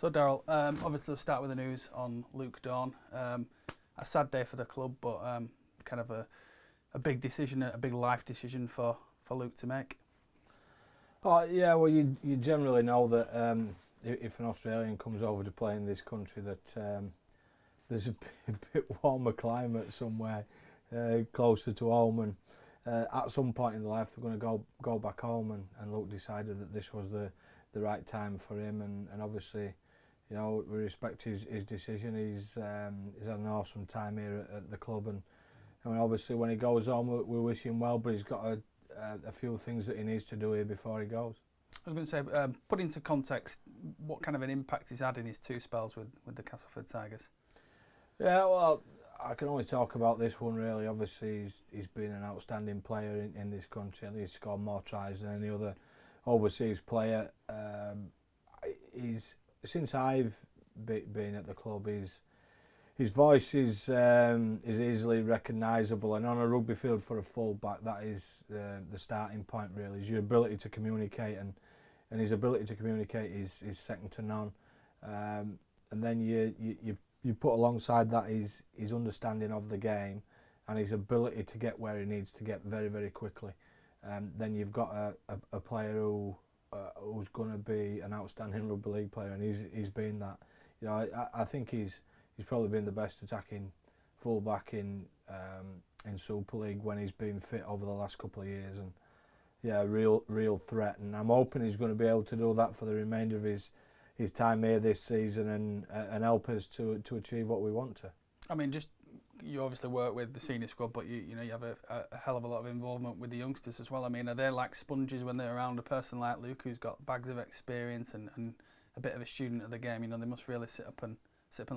So Daryl, obviously let's start with the news on Luke Dorn. A sad day for the club, but kind of a big decision, a big life decision for Luke to make. Oh yeah, well you generally know that if an Australian comes over to play in this country, that there's a bit warmer climate somewhere closer to home, and at some point in their life they're going to go back home, and Luke decided that this was the right time for him, and obviously, you know, we respect his decision. He's had an awesome time here at the club, and I mean, obviously when he goes home we wish him well, but he's got a few things that he needs to do here before he goes. I was going to say, put into context what kind of an impact he's had in his two spells with the Castleford Tigers. Yeah, well, I can only talk about this one really. Obviously he's been an outstanding player in this country. I think he's scored more tries than any other overseas player. He's since I've been at the club, his voice is easily recognisable, and on a rugby field for a full-back, that is the starting point really. Is your ability to communicate, and his ability to communicate is second to none. And then you put alongside that his understanding of the game and his ability to get where he needs to get very, very quickly. Then you've got a player who's going to be an outstanding rugby league player, and he's been that. You know, I think he's probably been the best attacking fullback in Super League when he's been fit over the last couple of years, and yeah, real threat. And I'm hoping he's going to be able to do that for the remainder of his time here this season, and help us to achieve what we want to. I mean, just you obviously work with the senior squad, but you know you have a hell of a lot of involvement with the youngsters as well. I mean, are they like sponges when they're around a person like Luke, who's got bags of experience and a bit of a student of the game? You know, they must really sit up and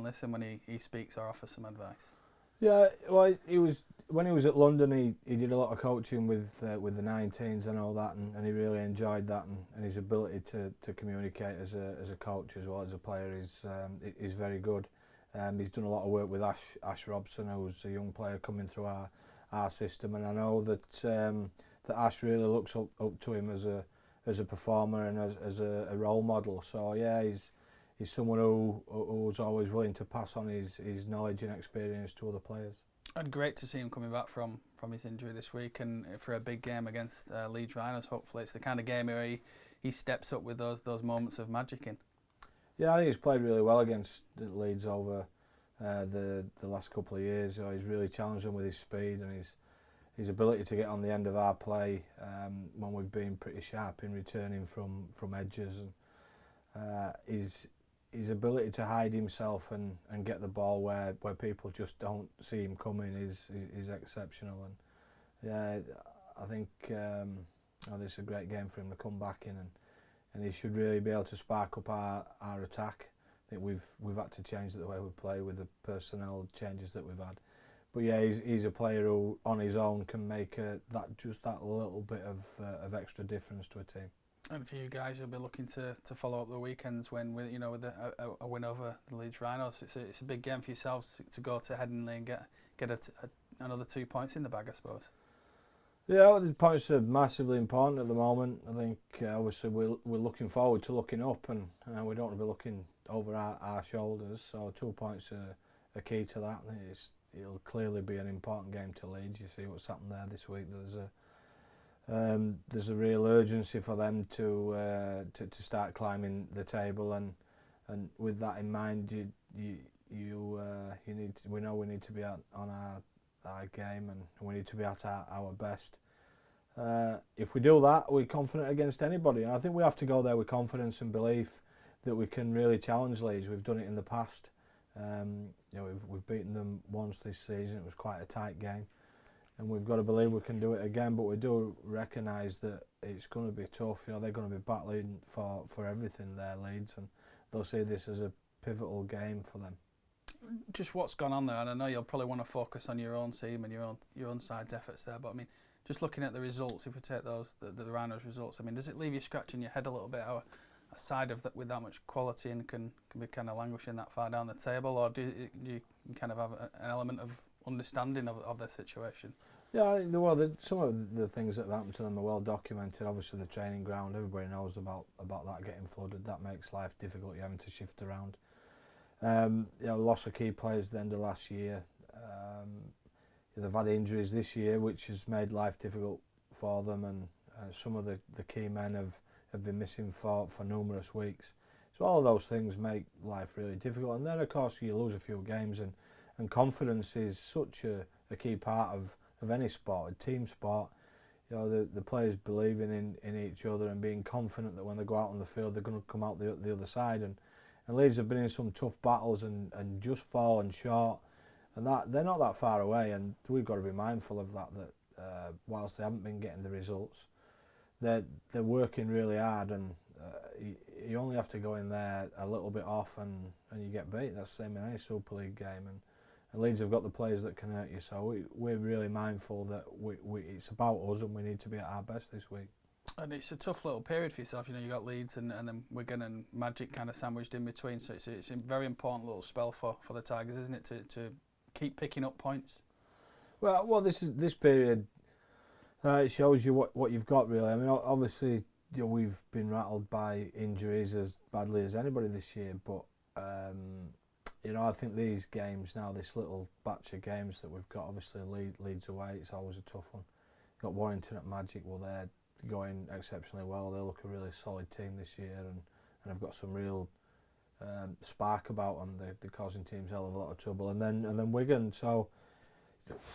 listen when he speaks or offers some advice. Yeah, well, when he was at London, he did a lot of coaching with the 19s and all that, and he really enjoyed that, and his ability to communicate as a coach as well as a player is very good. He's done a lot of work with Ash Robson, who's a young player coming through our system, and I know that Ash really looks up to him as a performer and as a role model. So yeah, he's someone who's always willing to pass on his knowledge and experience to other players. And great to see him coming back from his injury this week, and for a big game against Leeds Rhinos. Hopefully it's the kind of game where he steps up with those moments of magic in. Yeah, I think he's played really well against Leeds over the last couple of years. You know, he's really challenged them with his speed and his ability to get on the end of our play when we've been pretty sharp in returning from edges, and his ability to hide himself and get the ball where people just don't see him coming is exceptional. And yeah, I think this is a great game for him to come back in, and he should really be able to spark up our attack. I think we've had to change the way we play with the personnel changes that we've had. But yeah, he's a player who on his own can make that little bit of extra difference to a team. And for you guys, you'll be looking to follow up the weekends with a win over the Leeds Rhinos. It's a big game for yourselves to go to Headingley and get another 2 points in the bag, I suppose. Yeah, well, the points are massively important at the moment. I think obviously we're looking forward to looking up, and we don't want to be looking over our shoulders. So 2 points are key to that. I think it'll clearly be an important game to Leeds. You see what's happened there this week. There's a real urgency for them to start climbing the table, and with that in mind, we know we need to be on our game, and we need to be at our best. If we do that, we're confident against anybody, and I think we have to go there with confidence and belief that we can really challenge Leeds. We've done it in the past. We've beaten them once this season. It was quite a tight game. And we've got to believe we can do it again, but we do recognise that it's going to be tough. You know, they're going to be battling for everything there, Leeds, and they'll see this as a pivotal game for them. Just what's gone on there, and I know you'll probably want to focus on your own team and your own side's efforts there, but I mean, just looking at the results, if we take the Rhinos results, I mean, does it leave you scratching your head a little bit how a side with that much quality and can be kind of languishing that far down the table, or do you kind of have an element of understanding of their situation? Yeah, well, some of the things that have happened to them are well documented. Obviously, the training ground, everybody knows about that getting flooded. That makes life difficult. You're having to shift around. Loss of key players at the end of last year. They've had injuries this year, which has made life difficult for them, and some of the key men have been missing for numerous weeks. So all of those things make life really difficult. And then, of course, you lose a few games, and confidence is such a key part of any sport, a team sport. The players believing in each other and being confident that when they go out on the field, they're going to come out the other side. And Leeds have been in some tough battles and just fallen short. And that they're not that far away, and we've got to be mindful of that. Whilst they haven't been getting the results, they're working really hard, and you only have to go in there a little bit off, and you get beat. That's the same in any Super League game, and Leeds have got the players that can hurt you. So we're really mindful that it's about us, and we need to be at our best this week. And it's a tough little period for yourself. You got Leeds and then Wigan and Magic kind of sandwiched in between. So it's a very important little spell for the Tigers, isn't it, to keep picking up points? Well, this period. It shows you what you've got, really. I mean, obviously, we've been rattled by injuries as badly as anybody this year, but I think these games now, this little batch of games that we've got, obviously Leeds away, it's always a tough one. Got Warrington at Magic, well, they're going exceptionally well. They look a really solid team this year, and have got some real spark about them. They're causing teams a hell of a lot of trouble, and then Wigan. So,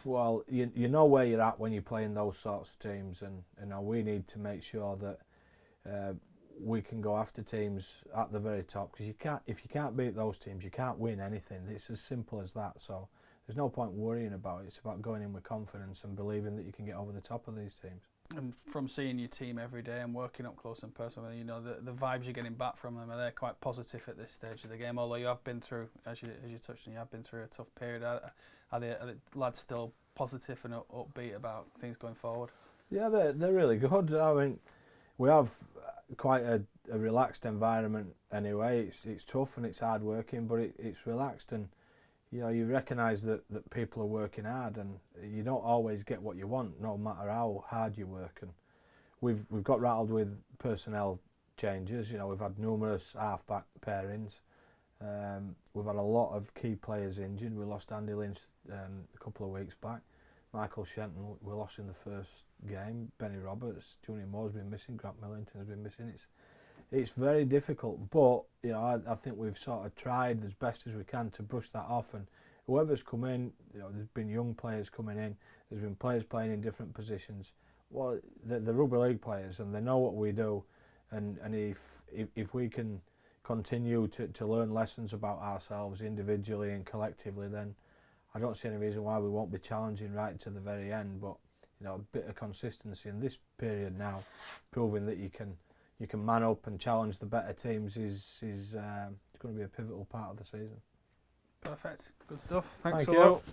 well, you know where you're at when you're playing those sorts of teams, and we need to make sure that we can go after teams at the very top, because if you can't beat those teams, you can't win anything. It's as simple as that. So there's no point worrying about it. It's about going in with confidence and believing that you can get over the top of these teams. And from seeing your team every day and working up close and personal, the vibes you're getting back from them, are they quite positive at this stage of the game? Although you have been through, as you touched on, you have been through a tough period. Are the lads still positive and upbeat about things going forward? Yeah, they're really good. I mean, we have quite a relaxed environment anyway. It's tough and it's hard working, but it's relaxed, and you recognise that people are working hard, and you don't always get what you want, no matter how hard you work. And we've got rattled with personnel changes. We've had numerous half-back pairings. We've had a lot of key players injured. We lost Andy Lynch a couple of weeks back. Michael Shenton we lost in the first game. Benny Roberts, Junior Moore's been missing. Grant Millington's been missing. It's very difficult, but I think we've sort of tried as best as we can to brush that off. And whoever's come in, there's been young players coming in. There's been players playing in different positions. Well, the rugby league players, and they know what we do. And if we can continue to learn lessons about ourselves individually and collectively, then I don't see any reason why we won't be challenging right to the very end. But a bit of consistency in this period now, proving that you can man up and challenge the better teams is going to be a pivotal part of the season. Perfect. Good stuff. Thanks Thank a lot. you.